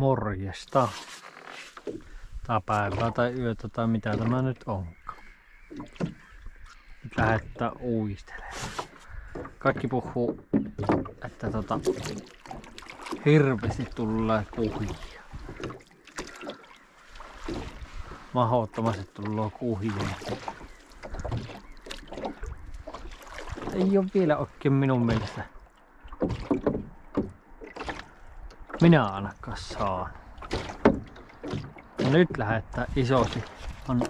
Morjesta. Tai päivää tai yötä tai mitä tämä nyt onkaan. Nyt lähdetään uistelemaan. Kaikki puhuu, että hirveästi tulee kuhia. Mahdottomasti tulee kuhia. Ei oo vielä oikein minun mielestä. Minä ainakaan saan. No nyt lähdetään isosti. On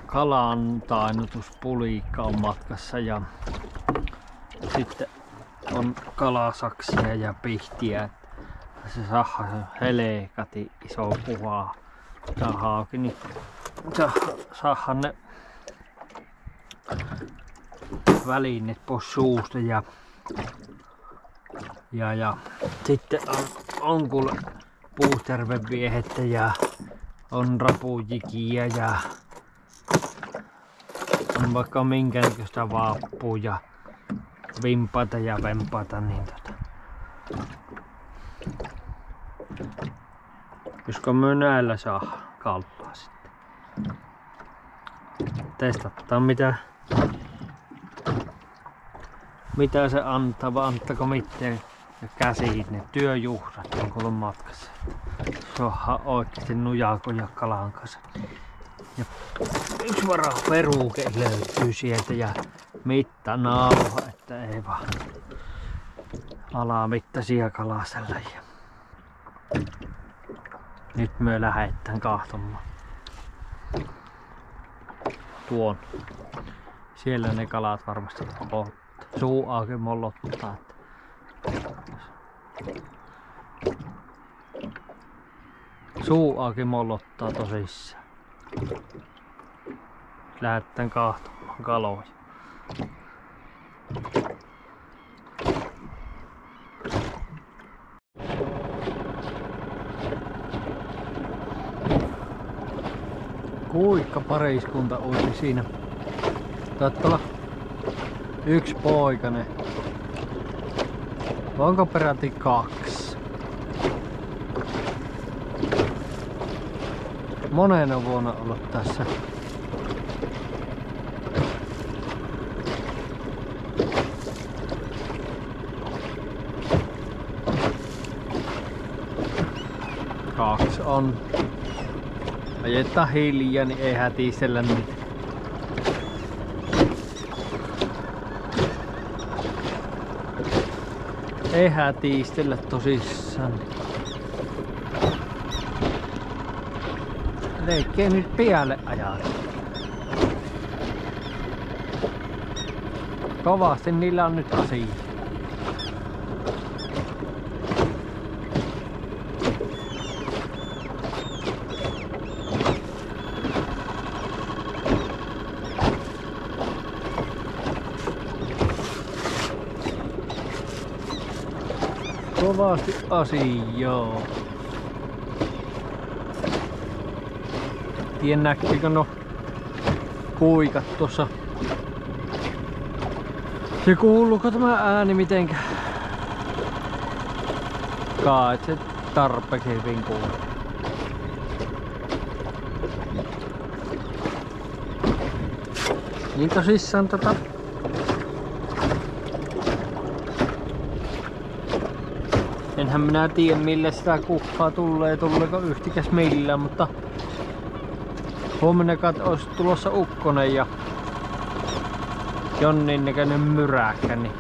kalan tainnutuspuliikka on matkassa ja sitten on kalasaksia ja pihtiä. Se saadaan helekati iso kuva hauki, niin saadaan ne välineet pois suusta ja sitten on kuule puusterveviehettä ja on rapujikiä ja on vaikka minkä näköistä vaappua ja vimpata ja vempata, niin koska me näillä saa kalppaa sitten. Testataan mitä se antaa, vai antaako mitään käsiin. Ne työjuhrat on kuule matkassa. Se onhan oikeesti nujakoja kalan kanssa. Ja yksi varaperuke löytyy sieltä ja mittanauha, että ei vaan alamittaisia kalasella. Nyt me lähdetään kahtomaan tuon. Siellä ne kalat varmasti on. Suu auki mollottaa. Suu auki mollottaa tosissaan. Lähdetään kahtomaan kaloja. Kuikka pariskunta uiti siinä. Taitaa olla yksi poikanen. Onko peräti kaksi? Monena vuonna ollut tässä. Kaksi on. Ajetaan hiljaa, niin ei hätistellä niitä. Ei hätistellä tosissaan. Leikkei nyt päälle ajaa. Kovasti niillä on nyt asia. Kovasti asiaa. Tien näkyykö no kuikat tuossa. Se kuuluuko tämä ääni mitenkä? Kai se tarpeeksi hyvin kuuluu. Niin tosissaan enhän minä tiedä millä sitä kuhaa tulee, tuleeko yhtikäs millään, mutta huomenna olisi tulossa ukkonen ja jonnin näköinen myräkkä, niin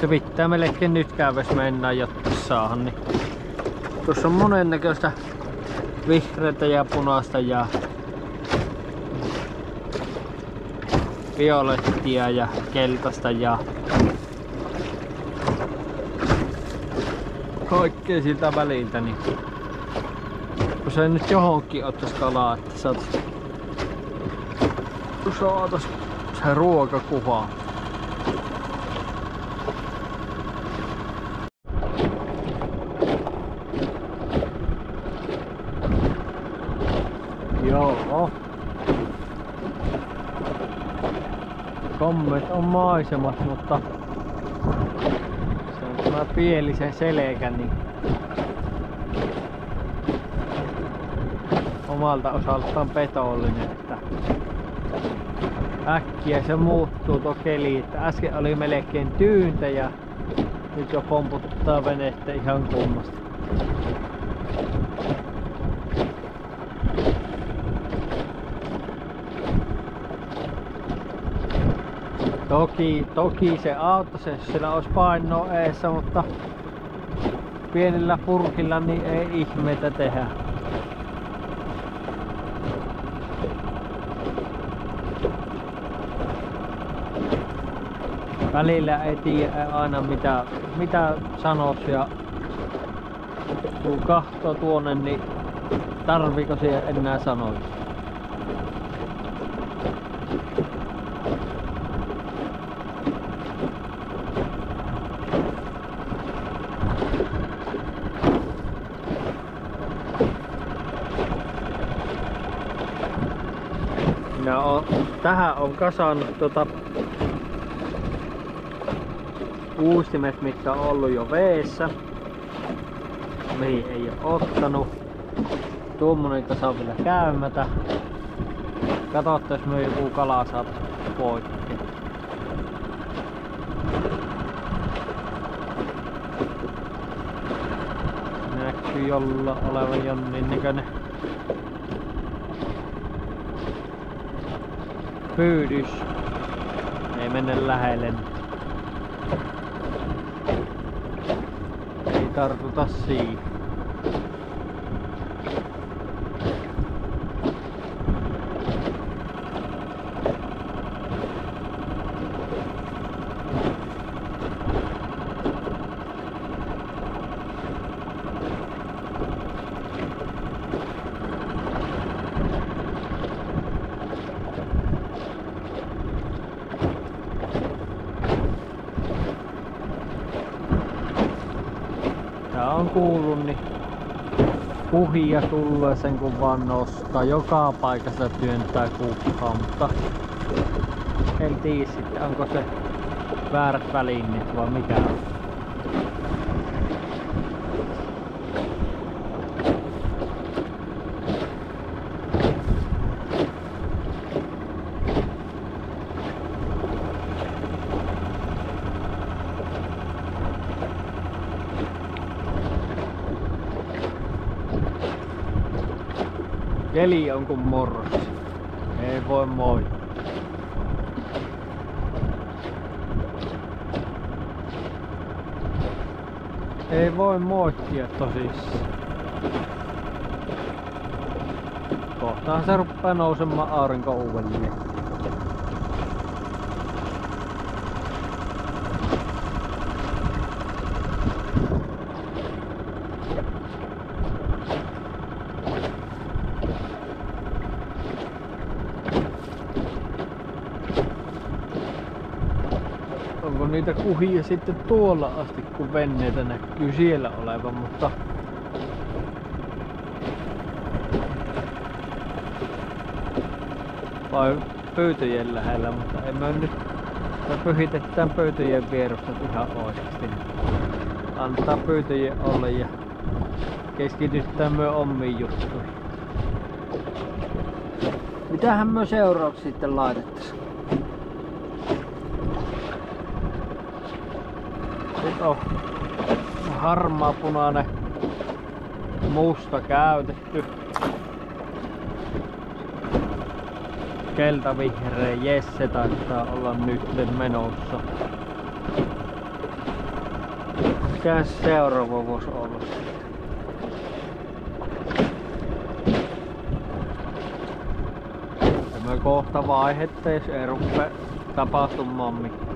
se pitää melkein nyt käydessä mennään jotta saahan. Niin tuossa on monennäköistä vihreätä ja punaista ja violettia ja keltaista ja kaikkea siltä väliltä, niin kun se nyt johonkin ottais kalaa, että saatais se ruokakuva. Joo. Kommet on maisemat, mutta se on mä pieli sen selkä, niin omalta osaltaan petollinen, että äkkiä se muuttuu tuo keli, että äsken oli melkein tyyntä ja nyt jo pomputtaa venettä ihan kummasti. Toki se auttaisi, jos sillä olisi painoa eessä, mutta pienillä purkilla niin ei ihmeitä tehdä. Välillä ei tiedä aina mitä sanois, ja kun kahtoo tuonne, niin tarviiko siihen enää sanoa. Tähän on kasannut uistimet, mitkä on ollut jo veessä, mihin ei ole ottanut. Tuommoinen kasa on vielä käymätä. Katsotaan, jos me joku kala saat poikki. Näkyy jolla olevan jonnin näköinen pyydys. Ei mennä lähelle. Ei tartuta siihen. Tää on kuullut, niin kuhia tulee sen kun vaan nostaa. Joka paikassa työntää kuhaa, mutta en tiedä sitten onko se väärät välineet vai mikä on. Keli on kun morros. Ei voi moi. Ei voi moittia tosissaan. Kohtaan se ruppaa nousemaan aurinko uudelleen. Onko niitä kuhia sitten tuolla asti, kun veneitä näkyy siellä olevan, mutta vai pöytöjen lähellä, mutta en mä nyt, me pyhitetään pöytöjen vierusta ihan oikeasti. Antaa pöytöjen olla ja keskitytään myö omiin juttuihin. Mitähän me seuraavaksi sitten laitettaisiin? Nyt on harmaa punainen musta käytetty. Keltavihreä Jesse taitaa olla nyt menossa. Mikä seuraava voisi olla? Tämä kohta vaihetta, jos ei rupea tapahtumaan mitään.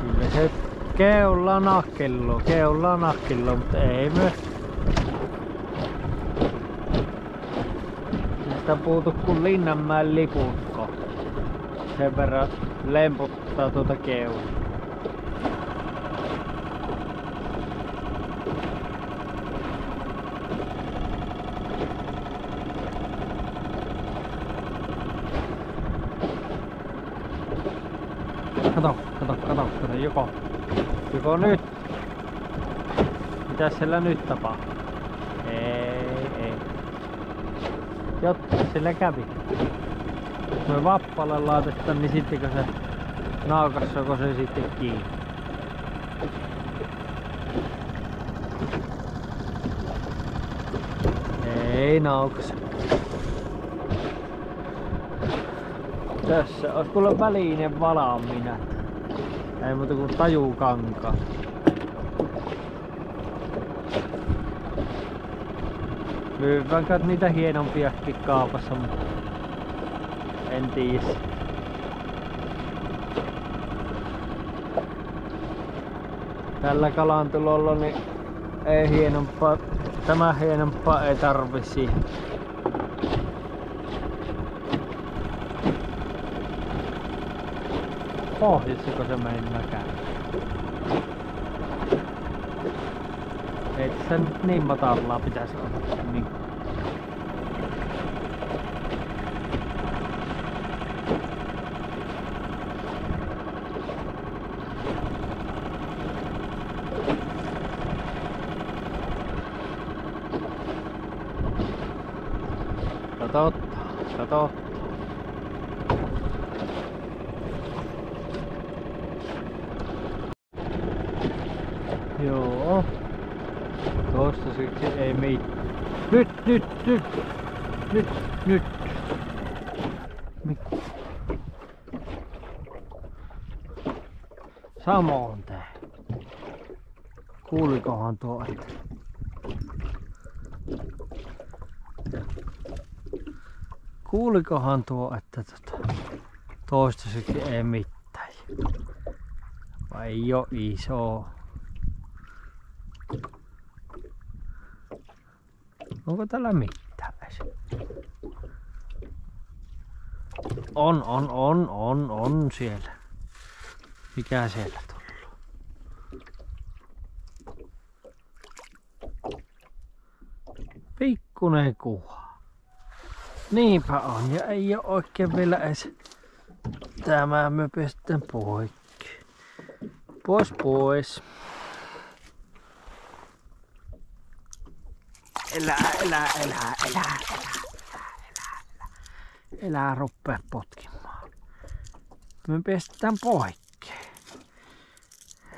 Kyllä se keula nakkillo, mutta ei me sitä puutu kuin Linnanmäen lipukko. Sen verran lemputtaa tuota keulaa. Kato, joko nyt? Mitäs siellä nyt tapahtuu? Ei. Jotta sillä kävi. Jos me vappalle laitetaan, niin sittenkö se naukassaako se sitten kiinni? Ei naukas. Tässä olisi kuule väline valaamina. Ei muuta kuin tajukankaa. Myydäänkö niitä hienompiakin kaupassa, mutta en tiedä. Tällä kalantulolla niin ei hienompaa, tämä hienompaa ei tarvi siihen. Pohjissako se mennäkään? Ei tässä nyt niin matalaa pitäisi olla. Niin. Kato. Joo. Toistaiseksi ei mitään. Nyt. Samoin tää. Kuulikohan tuo, että toistaiseksi ei mitään. Vai ei oo iso. Onko täällä mitään edes? On siellä. Mikä siellä tullut? Pikkunen kuha. Niinpä on, ja ei oo oikein vielä edes tämä möpö sitten poikki. Pois. Elää rupea potkimaan. Me pestetään poikkeen.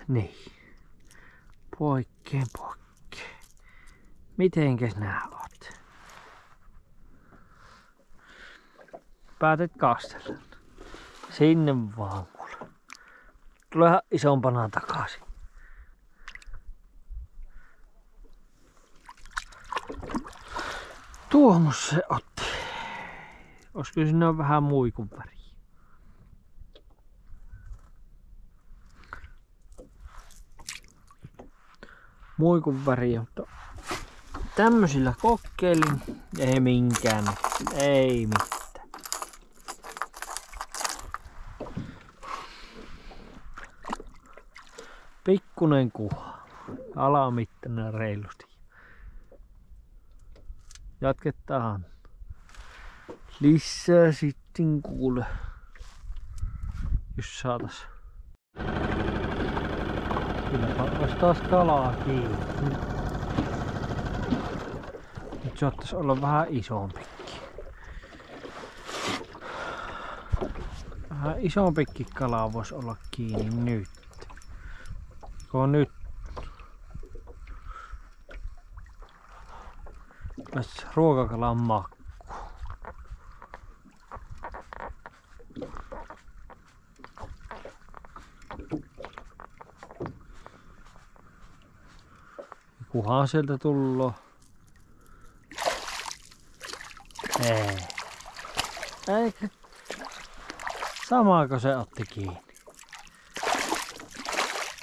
Niin. Poikkeen. Mitenkäs nää oot? Päätet kastella. Sinne vaan kuule. Tulehan isompana takaisin. Tuomus se otti. Olisiko siinä vähän muikun väriä? Muikun väriä, mutta tämmösillä kokeilin. Ei minkään. Ei mitään. Pikkunen kuha. Alamittainen reilusti. Jatketaan. Lisää sitten kuule. Jos saatas. Kylläpä ois taas kalaa kiinni. Nyt saattais olla vähän isompikin. Vähän isompikin kalaa vois olla kiinni nyt. Nyt tässä ruokakalan makku. Kuhan sieltä tulloo. Ei. Eikä. Samaako se otti kiinni?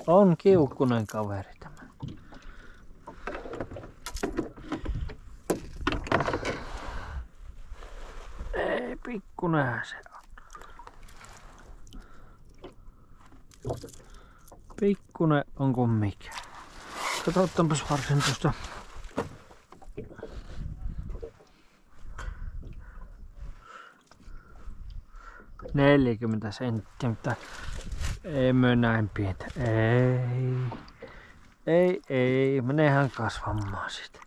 On kiukkunen kaveri tämä. Ei, pikkunenhän se on. Pikkunen on kuin mikä. Katsotaanpas varsin tuosta. ...40 senttiä, mutta Ei myö näin pientä. Ei. Menehän kasvamaan sitä.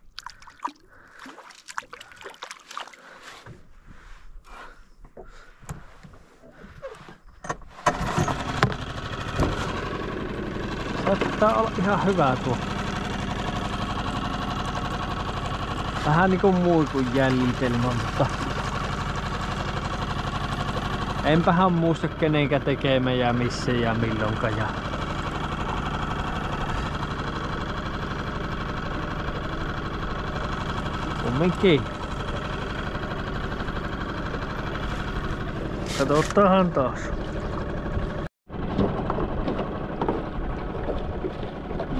Saattaa olla ihan hyvä tuo. Vähän niinku muikun jäljitelmä, mutta enpähän muista kenenkä tekemä ja missä ja milloinka ja kumminkin. Katsotaan taas.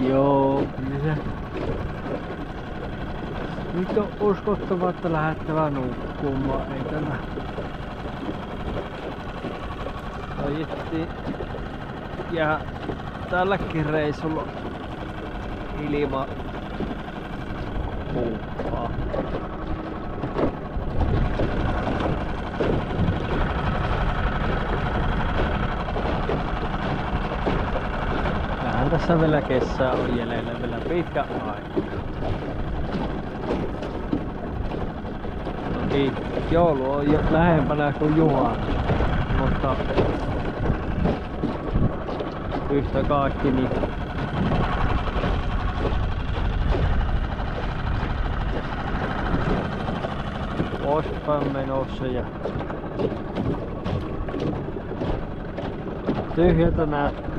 Joo, niin se. Nyt on uskottava, että lähdettävä nukkumaan. Ei tämä. Ajettiin. Ja tälläkin reissulla ilma puuppaa. Vähän tässä vielä kesää on jäljellä vielä pitkä aika. Toki joulu on jo lähempänä kuin juhannus, mutta yhtä kaikki niin poispäin menossa ja tyhjältä näyttää.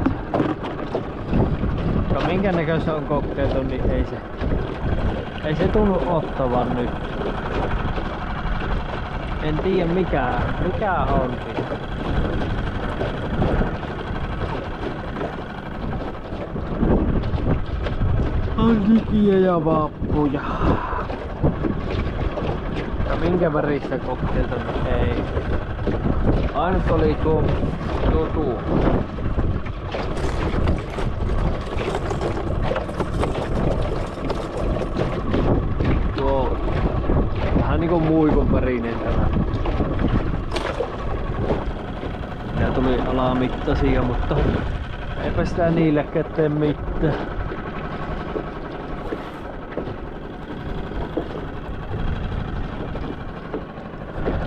Mutta minkä näköistä on kokeiltu, niin ei se tunnu ottavan nyt. En tiedä mikä on. On hikiä ja vappuja. Ja minkä väristä kokeiltu, niin ei. Ainut oli tuo. Vähän niinku muikun värinen tämä. Nää tuli alamittaisia, mutta eipä sitä niillekään tee mitään.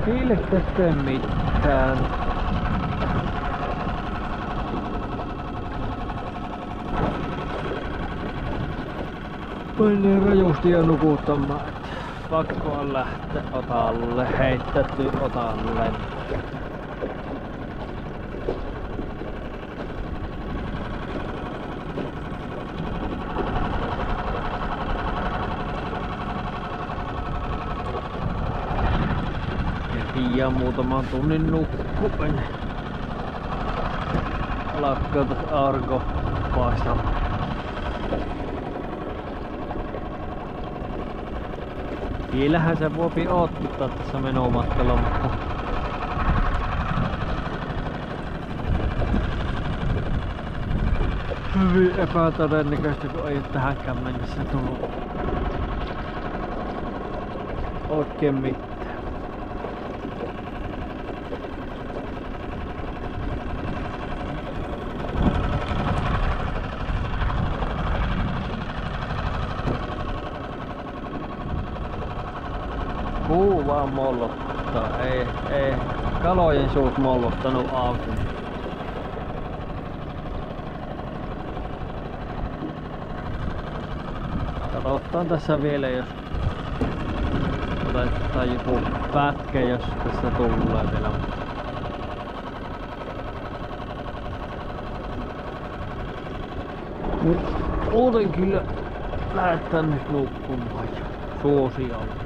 Niillekään tee mitään. Mennään rajusti ja nukuttamaan. Pakko on lähteä otalle, heitetty otalle. Ja muutaman tunnin nukkuen. Lakkaa aurinko paistamaan. Vielähän se voi odottaa tässä menomatkalla, mutta hyvin epätodennäköistä, kun ei ole tähänkään mennessä tullut oikein mitään. Puu vaan mollottaa, ei kalojen suut mollottanut auki. Katsotaan tässä vielä, jos otetaan joku pätkä, jos tässä tulee vielä. Muuten kyllä lähdetään nyt nukkumaan suosiolla.